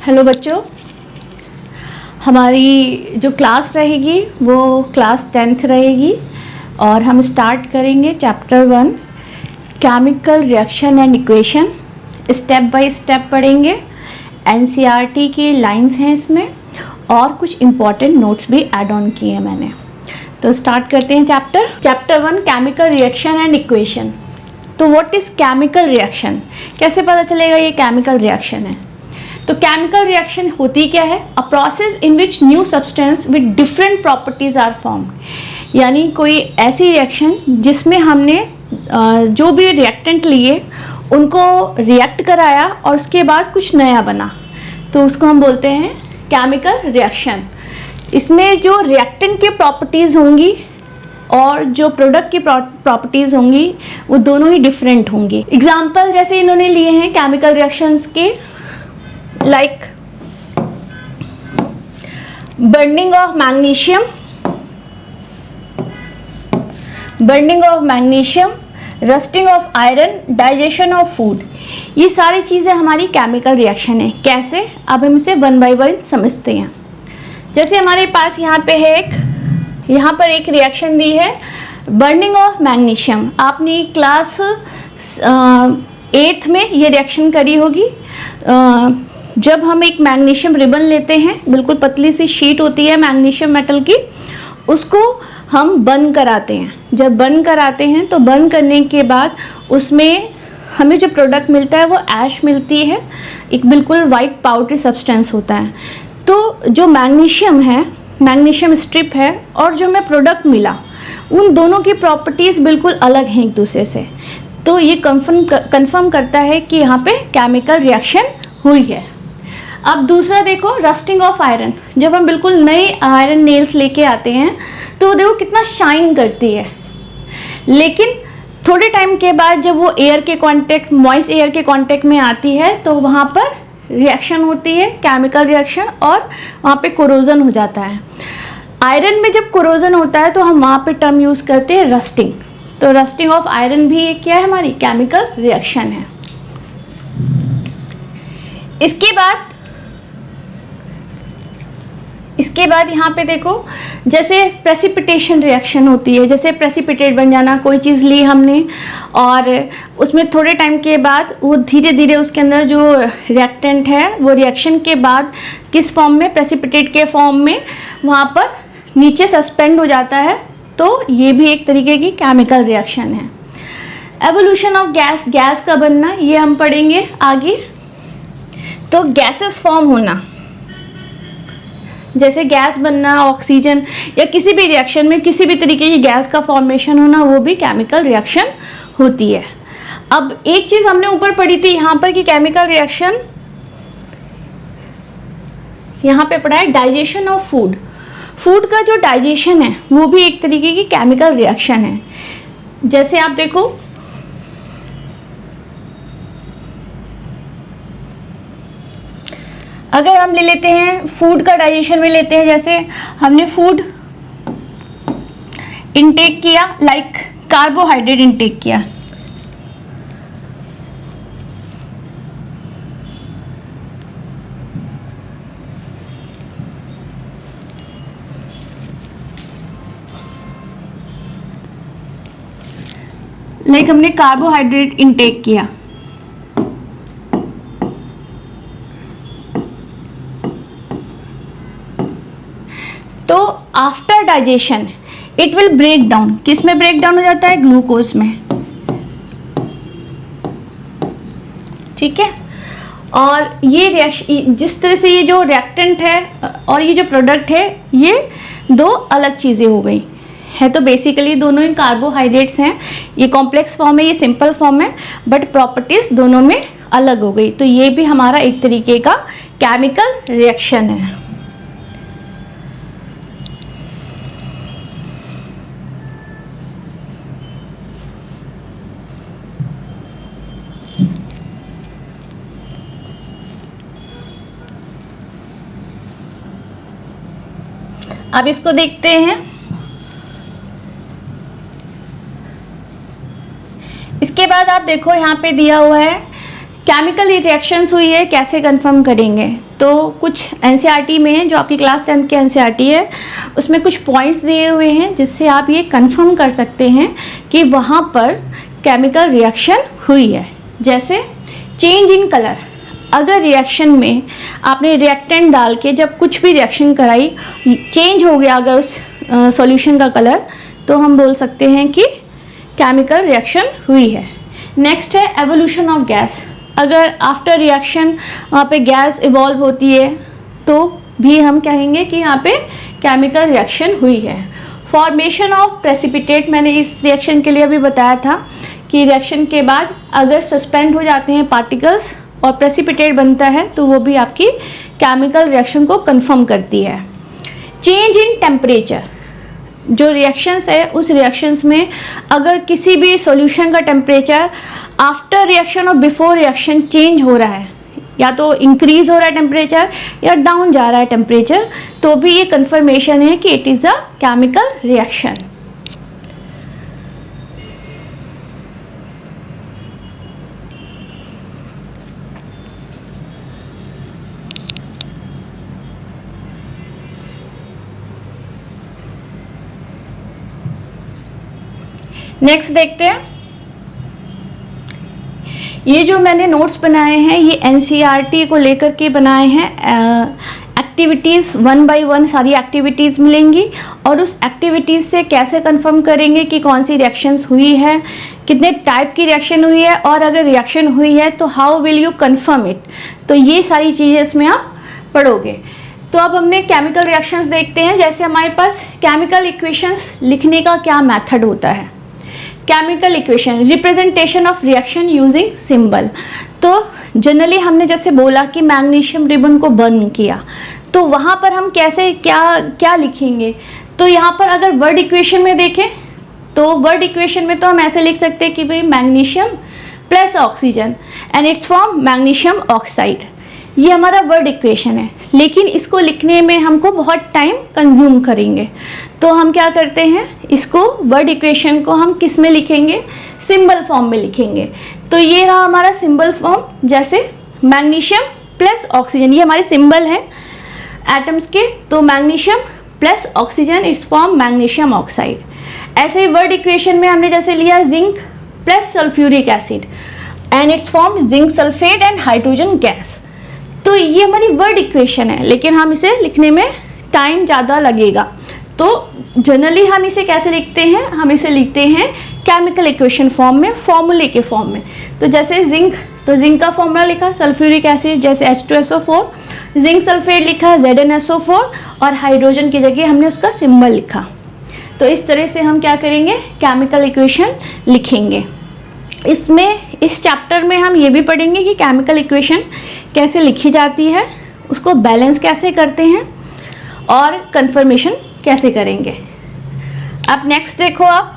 Hello बच्चों, हमारी जो क्लास रहेगी वो क्लास 10th रहेगी और हम स्टार्ट करेंगे chapter 1 chemical reaction and equation. Step by step पढ़ेंगे। एनसीईआरटी की लाइंस हैं इसमें और कुछ इम्पॉर्टेंट नोट्स भी ऐड ऑन किए हैं मैंने। तो स्टार्ट करते हैं chapter 1 chemical reaction and equation. तो व्हाट इज़ केमिकल रिएक्शन, कैसे पता चलेगा ये केमिकल रिएक्शन है। तो केमिकल रिएक्शन होती क्या है? A process in which new substance with different properties are formed. यानी कोई ऐसी रिएक्शन जिसमें हमने जो भी रिएक्टेंट लिए उनको रिएक्ट कराया और उसके बाद कुछ नया बना, तो उसको हम बोलते हैं केमिकल रिएक्शन। इसमें जो रिएक्टेंट की प्रॉपर्टीज़ होंगी और जो प्रोडक्ट की प्रॉपर्टीज़ होंगी वो दोनों ही डिफरेंट होंगी। एग्जाम्पल जैसे इन्होंने लिए हैं केमिकल रिएक्शंस के, like burning of magnesium, rusting of iron, digestion of food। ये सारी चीज़ें हमारी केमिकल रिएक्शन है। कैसे? अब हम इसे वन बाय वन समझते हैं। जैसे हमारे पास यहाँ पर एक रिएक्शन दी है, बर्निंग ऑफ मैग्नीशियम। आपने क्लास 8th में ये रिएक्शन करी होगी। जब हम एक मैग्नीशियम रिबन लेते हैं, बिल्कुल पतली सी शीट होती है मैग्नीशियम मेटल की, उसको हम बर्न कराते हैं। जब बर्न कराते हैं तो बर्न करने के बाद उसमें हमें जो प्रोडक्ट मिलता है वो ऐश मिलती है, एक बिल्कुल वाइट पाउडरी सब्सटेंस होता है। तो जो मैग्नीशियम है, मैग्नीशियम स्ट्रिप है, और जो हमें प्रोडक्ट मिला, उन दोनों की प्रॉपर्टीज़ बिल्कुल अलग हैं एक दूसरे से। तो ये कंफर्म करता है कि यहाँ पे केमिकल रिएक्शन हुई है। अब दूसरा देखो, रस्टिंग ऑफ आयरन। जब हम बिल्कुल नए आयरन नेल्स लेके आते हैं तो देखो कितना शाइन करती है, लेकिन थोड़े टाइम के बाद जब वो एयर के कांटेक्ट, मॉइस्ट एयर के कांटेक्ट में आती है तो वहाँ पर रिएक्शन होती है, केमिकल रिएक्शन, और वहाँ पे कोरोजन हो जाता है। आयरन में जब कोरोजन होता है तो हम वहाँ पे टर्म यूज़ करते हैं रस्टिंग। तो रस्टिंग ऑफ आयरन भी एक क्या है, हमारी केमिकल रिएक्शन है। इसके बाद यहाँ पे देखो, जैसे प्रेसिपिटेशन रिएक्शन होती है। जैसे प्रेसिपिटेट बन जाना, कोई चीज़ ली हमने और उसमें थोड़े टाइम के बाद वो धीरे धीरे उसके अंदर जो रिएक्टेंट है वो रिएक्शन के बाद किस फॉर्म में, प्रेसिपिटेट के फॉर्म में वहाँ पर नीचे सस्पेंड हो जाता है। तो ये भी एक तरीके की केमिकल रिएक्शन है। एवोल्यूशन ऑफ गैस का बनना, ये हम पढ़ेंगे आगे। तो गैसेस फॉर्म होना, जैसे गैस बनना, ऑक्सीजन या किसी भी रिएक्शन में किसी भी तरीके की गैस का फॉर्मेशन होना, वो भी केमिकल रिएक्शन होती है। अब एक चीज़ हमने ऊपर पढ़ी थी यहाँ पर कि केमिकल रिएक्शन, यहाँ पे पढ़ा है डाइजेशन ऑफ फूड। फूड का जो डाइजेशन है वो भी एक तरीके की केमिकल रिएक्शन है। जैसे आप देखो, अगर हम ले लेते हैं फूड का डाइजेशन में लेते हैं, जैसे हमने फूड इनटेक किया, लाइक कार्बोहाइड्रेट इनटेक किया, लाइक हमने कार्बोहाइड्रेट इनटेक किया, तो after digestion it will break down. किस में ब्रेक डाउन हो जाता है? ग्लूकोज में। ठीक है। और ये रिएक्शन, जिस तरह से ये जो रिएक्टेंट है और ये जो प्रोडक्ट है, ये दो अलग चीज़ें हो गई है। तो बेसिकली दोनों ही कार्बोहाइड्रेट्स हैं। ये कॉम्प्लेक्स फॉर्म है, ये सिंपल फॉर्म है, बट प्रॉपर्टीज दोनों में अलग हो गई। तो ये भी हमारा एक तरीके का केमिकल रिएक्शन है। अब इसको देखते हैं। इसके बाद आप देखो यहाँ पे दिया हुआ है केमिकल रिएक्शंस हुई है, कैसे कंफर्म करेंगे। तो कुछ एनसीईआरटी में है, जो आपकी क्लास 10 के एनसीईआरटी है, उसमें कुछ पॉइंट्स दिए हुए हैं जिससे आप ये कंफर्म कर सकते हैं कि वहाँ पर केमिकल रिएक्शन हुई है। जैसे चेंज इन कलर, अगर रिएक्शन में आपने रिएक्टेंट डाल के जब कुछ भी रिएक्शन कराई, चेंज हो गया अगर उस सॉल्यूशन का कलर, तो हम बोल सकते हैं कि केमिकल रिएक्शन हुई है। नेक्स्ट है एवोल्यूशन ऑफ गैस, अगर आफ्टर रिएक्शन वहाँ पे गैस इवॉल्व होती है तो भी हम कहेंगे कि यहाँ पे केमिकल रिएक्शन हुई है। फॉर्मेशन ऑफ प्रेसिपिटेट, मैंने इस रिएक्शन के लिए अभी बताया था कि रिएक्शन के बाद अगर सस्पेंड हो जाते हैं पार्टिकल्स और प्रेसिपिटेट बनता है तो वो भी आपकी केमिकल रिएक्शन को कंफर्म करती है। चेंज इन टेम्परेचर, जो रिएक्शंस है उस रिएक्शंस में अगर किसी भी सॉल्यूशन का टेम्परेचर आफ्टर रिएक्शन और बिफोर रिएक्शन चेंज हो रहा है, या तो इंक्रीज हो रहा है टेम्परेचर या डाउन जा रहा है टेम्परेचर, तो भी ये कंफर्मेशन है कि it is a chemical reaction. Next देखते हैं, ये जो मैंने नोट्स बनाए हैं ये एनसीईआरटी को लेकर के बनाए हैं। एक्टिविटीज़ 1 बाय 1 सारी एक्टिविटीज़ मिलेंगी और उस एक्टिविटीज़ से कैसे कंफर्म करेंगे कि कौन सी रिएक्शंस हुई है, कितने टाइप की रिएक्शन हुई है, और अगर रिएक्शन हुई है तो how will you confirm it. तो ये सारी चीज़ें इसमें आप पढ़ोगे। तो अब हमने केमिकल रिएक्शंस देखते हैं। जैसे हमारे पास केमिकल इक्वेशंस लिखने का क्या मेथड होता है। Chemical equation, representation of reaction using symbol. तो जनरली हमने जैसे बोला कि मैग्नीशियम रिबन को बर्न किया, तो वहाँ पर हम कैसे क्या लिखेंगे। तो यहाँ पर अगर वर्ड इक्वेशन में देखें तो वर्ड इक्वेशन में तो हम ऐसे लिख सकते हैं कि भाई magnesium plus oxygen and it's form magnesium oxide. ये हमारा वर्ड इक्वेशन है, लेकिन इसको लिखने में हमको बहुत टाइम कंज्यूम करेंगे। तो हम क्या करते हैं, इसको वर्ड इक्वेशन को हम किस में लिखेंगे, सिंबल फॉर्म में लिखेंगे। तो ये रहा हमारा सिंबल फॉर्म, जैसे मैग्नीशियम प्लस ऑक्सीजन, ये हमारे सिंबल हैं एटम्स के। तो magnesium plus oxygen it's form magnesium oxide. ऐसे ही वर्ड इक्वेशन में हमने जैसे लिया zinc plus sulphuric acid and it's form zinc sulphate and hydrogen gas. तो ये हमारी वर्ड इक्वेशन है, लेकिन हम इसे लिखने में टाइम ज़्यादा लगेगा। तो जनरली हम इसे कैसे लिखते हैं, हम इसे लिखते हैं केमिकल इक्वेशन फॉर्म में, फॉर्मूले के फॉर्म में। तो जैसे जिंक, तो जिंक का फॉर्मूला लिखा, सल्फ्यूरिक एसिड जैसे H2SO4, जिंक सल्फेट लिखा ZnSO4, और हाइड्रोजन की जगह हमने उसका सिंबल लिखा। तो इस तरह से हम क्या करेंगे, केमिकल इक्वेशन लिखेंगे। इसमें इस चैप्टर में हम ये भी पढ़ेंगे कि केमिकल इक्वेशन कैसे लिखी जाती है, उसको बैलेंस कैसे करते हैं और कंफर्मेशन कैसे करेंगे। अब नेक्स्ट देखो, आप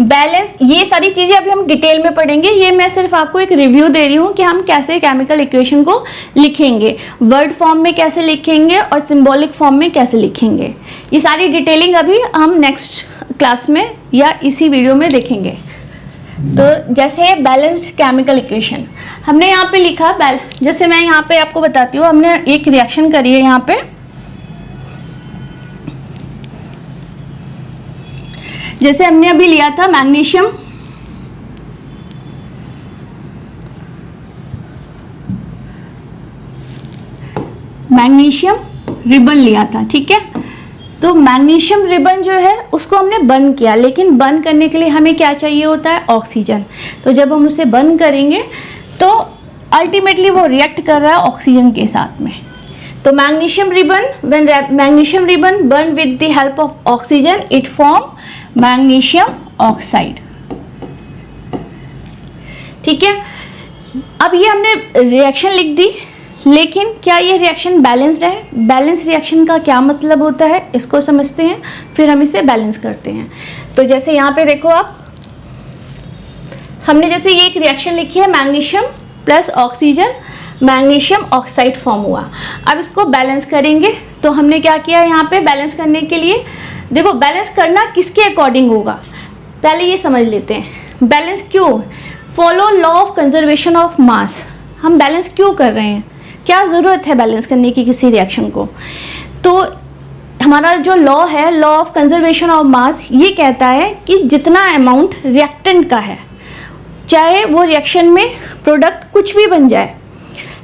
बैलेंस, ये सारी चीज़ें अभी हम डिटेल में पढ़ेंगे। ये मैं सिर्फ आपको एक रिव्यू दे रही हूँ कि हम कैसे केमिकल इक्वेशन को लिखेंगे, वर्ड फॉर्म में कैसे लिखेंगे और सिंबॉलिक फॉर्म में कैसे लिखेंगे। ये सारी डिटेलिंग अभी हम नेक्स्ट क्लास में या इसी वीडियो में देखेंगे। तो जैसे बैलेंस्ड केमिकल इक्वेशन हमने यहाँ पे लिखा, जैसे मैं यहाँ पे आपको बताती हूँ, हमने एक रिएक्शन करी है यहाँ पे। जैसे हमने अभी लिया था मैग्नीशियम रिबन लिया था, ठीक है। तो मैग्नीशियम रिबन जो है उसको हमने बर्न किया, लेकिन बर्न करने के लिए हमें क्या चाहिए होता है, ऑक्सीजन। तो जब हम उसे बर्न करेंगे तो अल्टीमेटली वो रिएक्ट कर रहा है ऑक्सीजन के साथ में। तो magnesium ribbon, when magnesium ribbon burn with the help of oxygen it form magnesium oxide, ठीक है। अब ये हमने रिएक्शन लिख दी, लेकिन क्या ये रिएक्शन बैलेंस्ड है। बैलेंस रिएक्शन का क्या मतलब होता है, इसको समझते हैं, फिर हम इसे बैलेंस करते हैं। तो जैसे यहाँ पे देखो आप, हमने जैसे ये एक रिएक्शन लिखी है, magnesium plus oxygen, magnesium oxide form हुआ। अब इसको बैलेंस करेंगे, तो हमने क्या किया यहाँ पे बैलेंस करने के लिए, देखो बैलेंस करना किसके अकॉर्डिंग होगा, पहले ये समझ लेते हैं। बैलेंस क्यों, follow law of conservation of mass. हम बैलेंस क्यों कर रहे हैं, क्या ज़रूरत है बैलेंस करने की किसी रिएक्शन को? तो हमारा जो लॉ है, law of conservation of mass, ये कहता है कि जितना अमाउंट रिएक्टेंट का है, चाहे वो रिएक्शन में प्रोडक्ट कुछ भी बन जाए,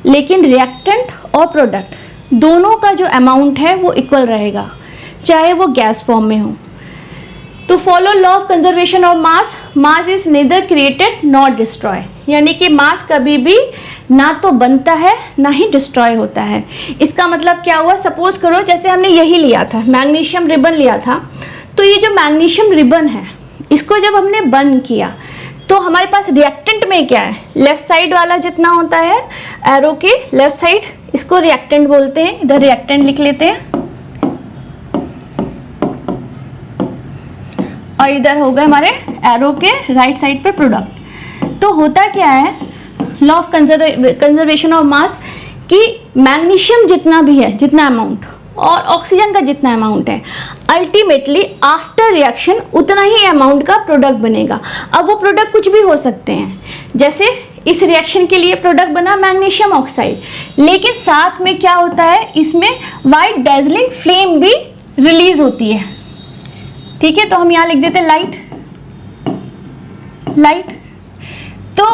लेकिन रिएक्टेंट और प्रोडक्ट दोनों का जो अमाउंट है वो इक्वल रहेगा, चाहे वो गैस फॉर्म में हो। तो follow law of conservation of mass, mass is nether created not destroy, यानी कि मास कभी भी ना तो बनता है ना ही डिस्ट्रॉय होता है। इसका मतलब क्या हुआ, सपोज करो जैसे हमने यही लिया था, मैग्नीशियम रिबन लिया था, तो ये जो मैग्नीशियम रिबन है इसको जब हमने बर्न किया तो हमारे पास रिएक्टेंट में क्या है, लेफ्ट साइड वाला जितना होता है एरो के लेफ्ट साइड, इसको रिएक्टेंट बोलते हैं, इधर रिएक्टेंट लिख लेते हैं, और इधर हो गए हमारे एरो के राइट साइड पे प्रोडक्ट। तो होता क्या है law of conservation of mass कि मैग्नीशियम जितना भी है, जितना अमाउंट, और ऑक्सीजन का जितना अमाउंट है, अल्टीमेटली आफ्टर रिएक्शन उतना ही अमाउंट का प्रोडक्ट बनेगा। अब वो प्रोडक्ट कुछ भी हो सकते हैं, जैसे इस रिएक्शन के लिए प्रोडक्ट बना मैग्नीशियम ऑक्साइड, लेकिन साथ में क्या होता है, इसमें वाइट डेजलिंग फ्लेम भी रिलीज होती है। ठीक है, तो हम यहाँ लिख देते हैं लाइट, लाइट। तो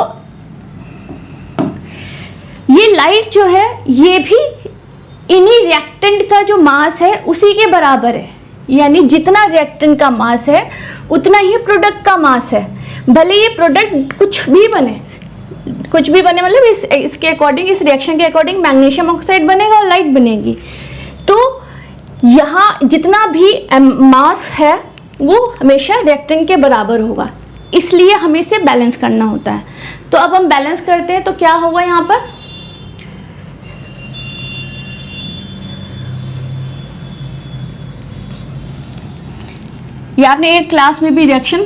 ये लाइट जो है ये भी इन्हीं रिएक्टेंट का जो मास है उसी के बराबर है, यानी जितना रिएक्टेंट का मास है उतना ही प्रोडक्ट का मास है। भले ये प्रोडक्ट कुछ भी बने मतलब इसके अकॉर्डिंग, इस रिएक्शन के अकॉर्डिंग मैग्नीशियम ऑक्साइड बनेगा और लाइट बनेगी। तो यहाँ जितना भी मास है वो हमेशा रिएक्टेंट के बराबर होगा, इसलिए हमें इसे बैलेंस करना होता है। तो अब हम बैलेंस करते हैं तो क्या होगा, यहाँ पर ये आपने 8th क्लास में भी रिएक्शन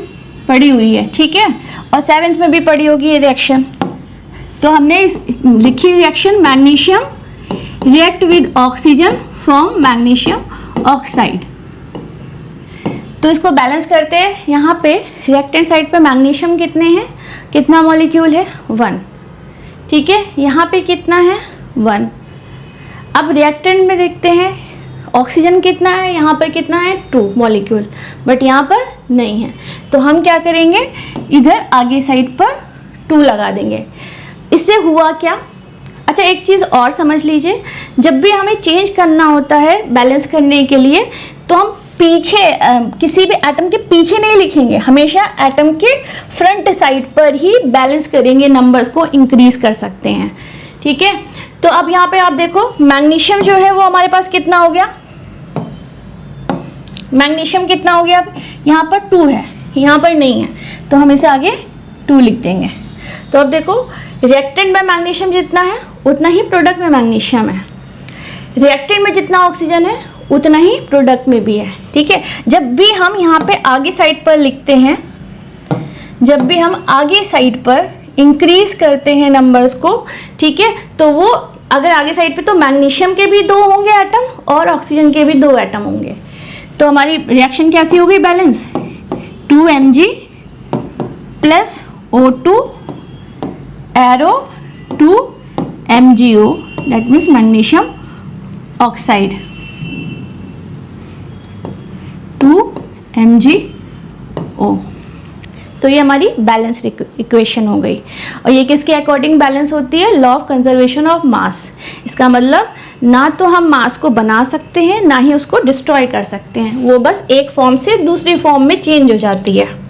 पढ़ी हुई है, ठीक है, और 7th में भी पढ़ी होगी ये रिएक्शन। तो हमने लिखी reaction, magnesium react with oxygen from magnesium oxide. तो इसको बैलेंस करते हैं। यहाँ पे रिएक्टेंट साइड पे मैग्नीशियम कितने हैं, कितना मॉलिक्यूल है, 1, ठीक है, यहाँ पे कितना है, 1। अब रिएक्टेंट में देखते हैं ऑक्सीजन कितना है, यहाँ पर कितना है, 2 मॉलिक्यूल, बट यहाँ पर नहीं है। तो हम क्या करेंगे, इधर आगे साइड पर 2 लगा देंगे। इससे हुआ क्या, अच्छा एक चीज़ और समझ लीजिए, जब भी हमें चेंज करना होता है बैलेंस करने के लिए, तो हम पीछे किसी भी एटम के पीछे नहीं लिखेंगे, हमेशा एटम के फ्रंट साइड पर ही बैलेंस करेंगे, नंबर्स को इंक्रीज कर सकते हैं, ठीक है। तो अब यहाँ पे आप देखो मैग्नीशियम जो है वो हमारे पास कितना हो गया, मैग्नीशियम कितना हो गया, अब यहाँ पर 2 है, यहाँ पर नहीं है, तो हम इसे आगे 2 लिख देंगे। तो अब देखो रिएक्टेंट में मैग्नीशियम जितना है उतना ही प्रोडक्ट में मैग्नीशियम है, रिएक्टेंट में जितना ऑक्सीजन है उतना ही प्रोडक्ट में भी है, ठीक है। जब भी हम यहाँ पे आगे साइड पर लिखते हैं, जब भी हम आगे साइड पर इंक्रीज करते हैं नंबर्स को, ठीक है, तो वो अगर आगे साइड पे तो मैग्नीशियम के भी 2 होंगे एटम और ऑक्सीजन के भी 2 एटम होंगे। तो हमारी रिएक्शन कैसी हो गई, balance, 2Mg plus O2 arrow 2MgO, that means magnesium oxide, 2MgO। तो ये हमारी बैलेंस इक्वेशन हो गई। और ये किसके अकॉर्डिंग बैलेंस होती है, law of conservation of mass. इसका मतलब ना तो हम मास को बना सकते हैं ना ही उसको डिस्ट्रॉय कर सकते हैं, वो बस एक फॉर्म से दूसरी फॉर्म में चेंज हो जाती है।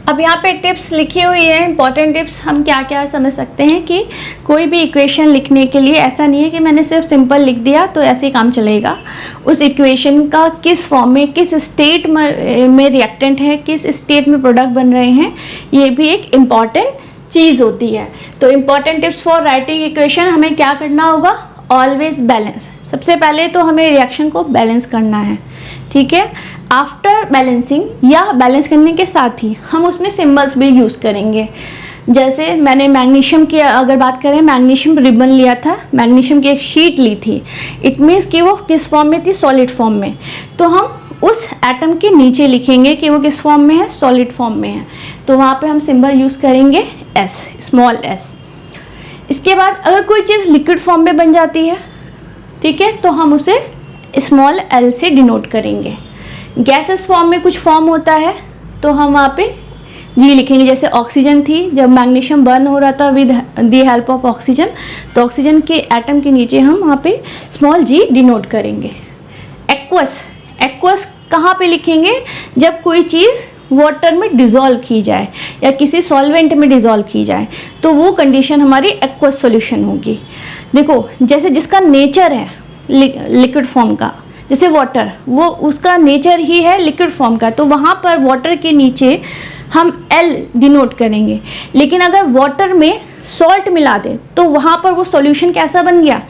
अब यहाँ पे टिप्स लिखी हुई है, इंपॉर्टेंट टिप्स। हम क्या क्या समझ सकते हैं कि कोई भी इक्वेशन लिखने के लिए ऐसा नहीं है कि मैंने सिर्फ सिंपल लिख दिया तो ऐसे ही काम चलेगा। उस इक्वेशन का किस फॉर्म में, किस स्टेट में रिएक्टेंट है, किस स्टेट में प्रोडक्ट बन रहे हैं, ये भी एक इम्पॉर्टेंट चीज़ होती है। तो important tips for writing equation, हमें क्या करना होगा, ऑलवेज बैलेंस। सबसे पहले तो हमें रिएक्शन को बैलेंस करना है, ठीक है। आफ्टर बैलेंसिंग या बैलेंस करने के साथ ही हम उसमें सिंबल्स भी यूज़ करेंगे। जैसे मैंने मैग्नीशियम की अगर बात करें, मैग्नीशियम रिबन लिया था, मैग्नीशियम की एक शीट ली थी, इट मीन्स कि वो किस फॉर्म में थी, सॉलिड फॉर्म में। तो हम उस एटम के नीचे लिखेंगे कि वो किस फॉर्म में है, सॉलिड फॉर्म में है। तो वहाँ पे हम सिंबल यूज़ करेंगे एस, स्मॉल एस। इसके बाद अगर कोई चीज़ लिक्विड फॉर्म में बन जाती है, ठीक है, तो हम उसे स्मॉल एल से डिनोट करेंगे। गैसेस फॉर्म में कुछ फॉर्म होता है तो हम वहाँ पे जी लिखेंगे। जैसे ऑक्सीजन थी, जब मैग्नीशियम बर्न हो रहा था with the help of oxygen, तो ऑक्सीजन के एटम के नीचे हम वहाँ पे स्मॉल जी डिनोट करेंगे। एक्वस, एक्वस कहाँ पे लिखेंगे, जब कोई चीज़ वाटर में डिज़ोल्व की जाए या किसी सॉल्वेंट में डिज़ोल्व की जाए, तो वो कंडीशन हमारी एक्वस सॉल्यूशन होगी। देखो, जैसे जिसका नेचर है लिक्विड फॉर्म का, जैसे वाटर, वो उसका नेचर ही है लिक्विड फॉर्म का, तो वहाँ पर वाटर के नीचे हम L डिनोट करेंगे। लेकिन अगर वाटर में सॉल्ट मिला दे तो वहाँ पर वो सॉल्यूशन कैसा बन गया,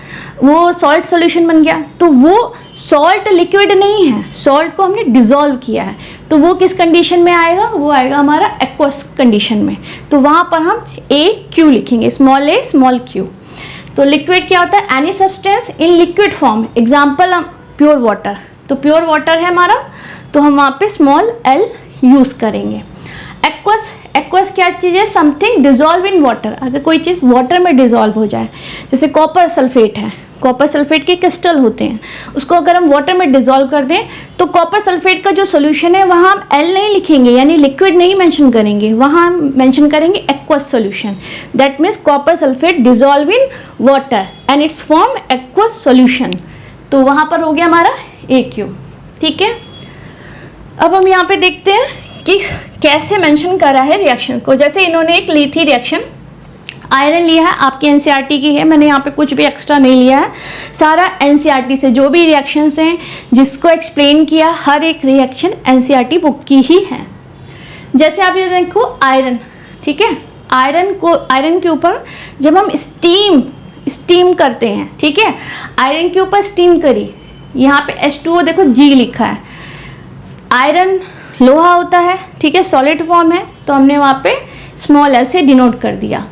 वो सॉल्ट सॉल्यूशन बन गया। तो वो सॉल्ट लिक्विड नहीं है, सॉल्ट को हमने डिज़ोल्व किया है, तो वो किस कंडीशन में आएगा, वो आएगा हमारा एक्वस कंडीशन में। तो वहाँ पर हम AQ लिखेंगे, स्मॉल a स्मॉल q। तो लिक्विड क्या होता है, any substance in liquid form, example हम प्योर वाटर, तो प्योर वाटर है हमारा, तो हम वहाँ पे स्मॉल l यूज़ करेंगे। एक्वस, एक्वस क्या चीज़ है, समथिंग डिजोल्व इन वाटर। अगर कोई चीज़ वाटर में डिजोल्व हो जाए, जैसे कॉपर सल्फेट है, कॉपर सल्फेट के क्रिस्टल होते हैं, उसको अगर हम वाटर में डिजोल्व कर दें तो कॉपर सल्फेट का जो सोल्यूशन है वहाँ हम L नहीं लिखेंगे, यानी लिक्विड नहीं मेंशन करेंगे, वहाँ हम मेंशन करेंगे aqueous solution. That means copper sulphate dissolve in water and it's form aqueous solution. तो वहाँ पर हो गया हमारा AQ। ठीक है, अब हम यहाँ पे देखते हैं कि कैसे मेंशन करा है रिएक्शन को। जैसे इन्होंने एक ली थी रिएक्शन, आयरन लिया है, आपकी एनसीईआरटी की है, मैंने यहाँ पे कुछ भी एक्स्ट्रा नहीं लिया है, सारा एनसीईआरटी से जो भी रिएक्शंस हैं जिसको एक्सप्लेन किया, हर एक रिएक्शन एनसीईआरटी बुक की ही है। जैसे आप ये देखो आयरन, ठीक है, आयरन के ऊपर जब हम स्टीम करते हैं, ठीक है, आयरन के ऊपर स्टीम करी, यहाँ पे H2O देखो G लिखा है, आयरन लोहा होता है, ठीक है, सॉलिड फॉर्म है, तो हमने वहाँ पे स्मॉल l से डिनोट कर दिया।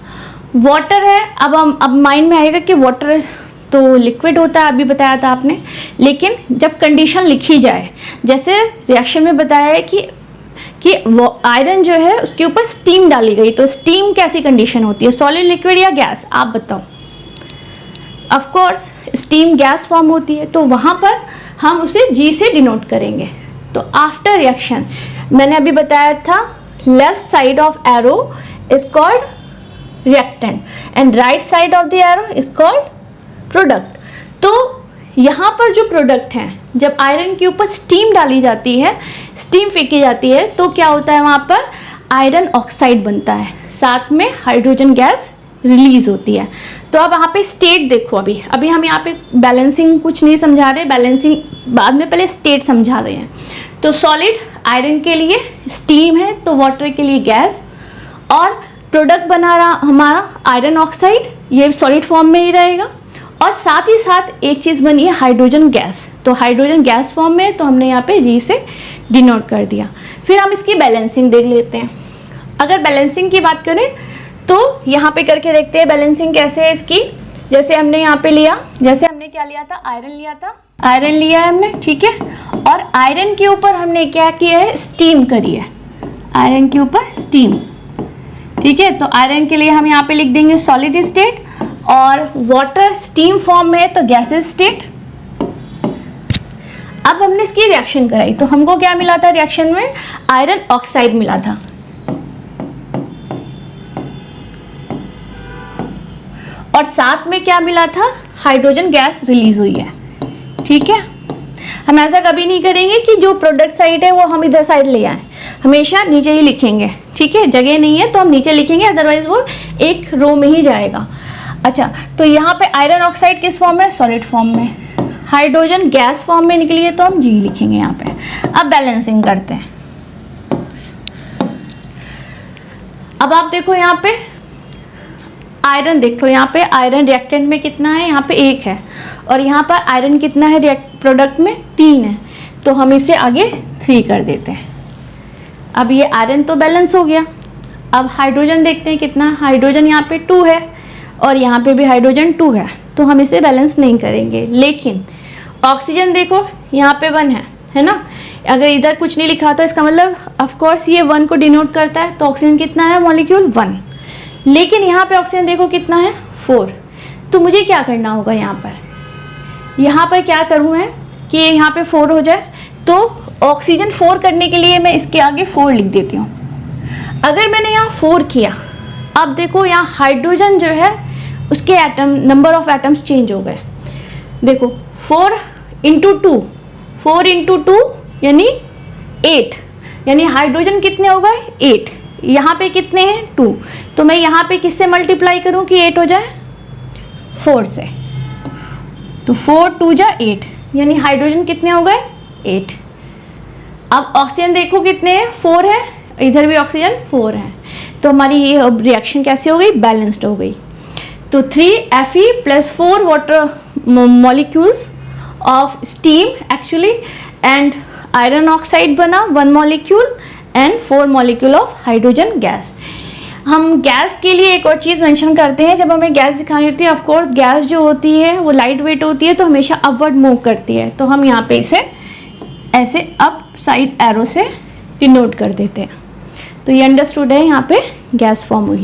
वाटर है, अब माइंड में आएगा कि वाटर तो लिक्विड होता है, अभी बताया था आपने, लेकिन जब कंडीशन लिखी जाए, जैसे रिएक्शन में बताया है कि वो आयरन जो है उसके ऊपर स्टीम डाली गई, तो स्टीम कैसी कंडीशन होती है, सॉलिड, लिक्विड या गैस, आप बताओ। Of course steam gas form होती है, तो वहाँ पर हम उसे G से डिनोट करेंगे। तो आफ्टर रिएक्शन मैंने अभी बताया था, left side of arrow is called reactant and right side of the arrow is called product. तो यहाँ पर जो प्रोडक्ट हैं, जब आयरन के ऊपर स्टीम डाली जाती है, स्टीम फेंकी जाती है, तो क्या होता है, वहाँ पर आयरन ऑक्साइड बनता है, साथ में हाइड्रोजन गैस रिलीज होती है। तो अब वहाँ पे स्टेट देखो, अभी हम यहाँ पे बैलेंसिंग कुछ नहीं समझा रहे, बैलेंसिंग बाद में, पहले स्टेट समझा रहे हैं। तो सॉलिड आयरन के लिए स्टीम है, तो वाटर के लिए गैस, और प्रोडक्ट बना रहा हमारा आयरन ऑक्साइड, ये सॉलिड फॉर्म में ही रहेगा, और साथ ही साथ एक चीज़ बनी है हाइड्रोजन गैस, तो हाइड्रोजन गैस फॉर्म में, तो हमने यहाँ पे G से डिनोट कर दिया। फिर हम इसकी बैलेंसिंग देख लेते हैं। अगर बैलेंसिंग की बात करें तो यहाँ पे करके देखते हैं बैलेंसिंग कैसे है इसकी। जैसे हमने यहाँ पे लिया, जैसे हमने क्या लिया था, आयरन लिया है हमने, ठीक है, और आयरन के ऊपर हमने क्या किया है, स्टीम करी है, आयरन के ऊपर स्टीम, ठीक है। तो आयरन के लिए हम यहाँ पे लिख देंगे सॉलिड स्टेट, और वाटर स्टीम फॉर्म में है तो गैसेस स्टेट। अब हमने इसकी रिएक्शन कराई, तो हमको क्या मिला था रिएक्शन में, आयरन ऑक्साइड मिला था, और साथ में क्या मिला था, हाइड्रोजन गैस रिलीज हुई है, ठीक है। हम ऐसा कभी नहीं करेंगे कि जो प्रोडक्ट साइड है वो हम इधर साइड ले आए, हमेशा नीचे ही लिखेंगे, ठीक है, जगह नहीं है तो हम नीचे लिखेंगे, अदरवाइज वो एक रो में ही जाएगा। अच्छा, तो यहाँ पे आयरन ऑक्साइड किस फॉर्म में, सॉलिड फॉर्म में, हाइड्रोजन गैस फॉर्म में निकली है, तो हम G लिखेंगे यहाँ पे। अब बैलेंसिंग करते हैं। अब आप देखो यहाँ पे आयरन, देखो यहाँ पे आयरन रिएक्टेंट में कितना है, यहाँ पे 1 है, और यहाँ पर आयरन कितना है प्रोडक्ट में, 3 है, तो हम इसे आगे 3 कर देते हैं। अब ये आयरन तो बैलेंस हो गया। अब हाइड्रोजन देखते हैं कितना, हाइड्रोजन यहाँ पे 2 है और यहाँ पे भी हाइड्रोजन 2 है, तो हम इसे बैलेंस नहीं करेंगे। लेकिन ऑक्सीजन देखो यहाँ पे 1 है ना। अगर इधर कुछ नहीं लिखा तो इसका मतलब ऑफ कोर्स ये 1 को डिनोट करता है, तो ऑक्सीजन कितना है मॉलिक्यूल 1। लेकिन यहाँ पे ऑक्सीजन देखो कितना है 4। तो मुझे क्या करना होगा, यहाँ पर क्या करूँ मैं कि यहाँ पे 4 हो जाए। तो ऑक्सीजन 4 करने के लिए मैं इसके आगे 4 लिख देती हूँ। अगर मैंने यहाँ 4 किया, अब देखो यहाँ हाइड्रोजन जो है उसके atom, number of atoms change हो गए। देखो 4 इंटू 2 यानी 8, यानी हाइड्रोजन कितने हो गए 8। यहाँ पे कितने हैं 2, तो मैं यहाँ पे किससे मल्टीप्लाई करूँ कि 8 हो जाए 4 से। तो 4 2 जा 8, यानी हाइड्रोजन कितने हो गए 8। अब ऑक्सीजन देखो कितने हैं 4 है, इधर भी ऑक्सीजन 4 है, तो हमारी ये रिएक्शन कैसे हो गई, बैलेंस्ड हो गई। तो 3 Fe + 4 water molecules of steam actually and iron oxide बना 1 molecule and 4 molecule of hydrogen gas. हम गैस के लिए एक और चीज़ मेंशन करते हैं, जब हमें गैस दिखानी होती है, ऑफ कोर्स गैस जो होती है वो लाइट वेट होती है, तो हमेशा अपवर्ड मूव करती है, तो हम यहाँ पे इसे ऐसे अप साइड एरो से डिनोट कर देते हैं। तो ये अंडरस्टूड है, यहाँ पे गैस फॉर्म हुई।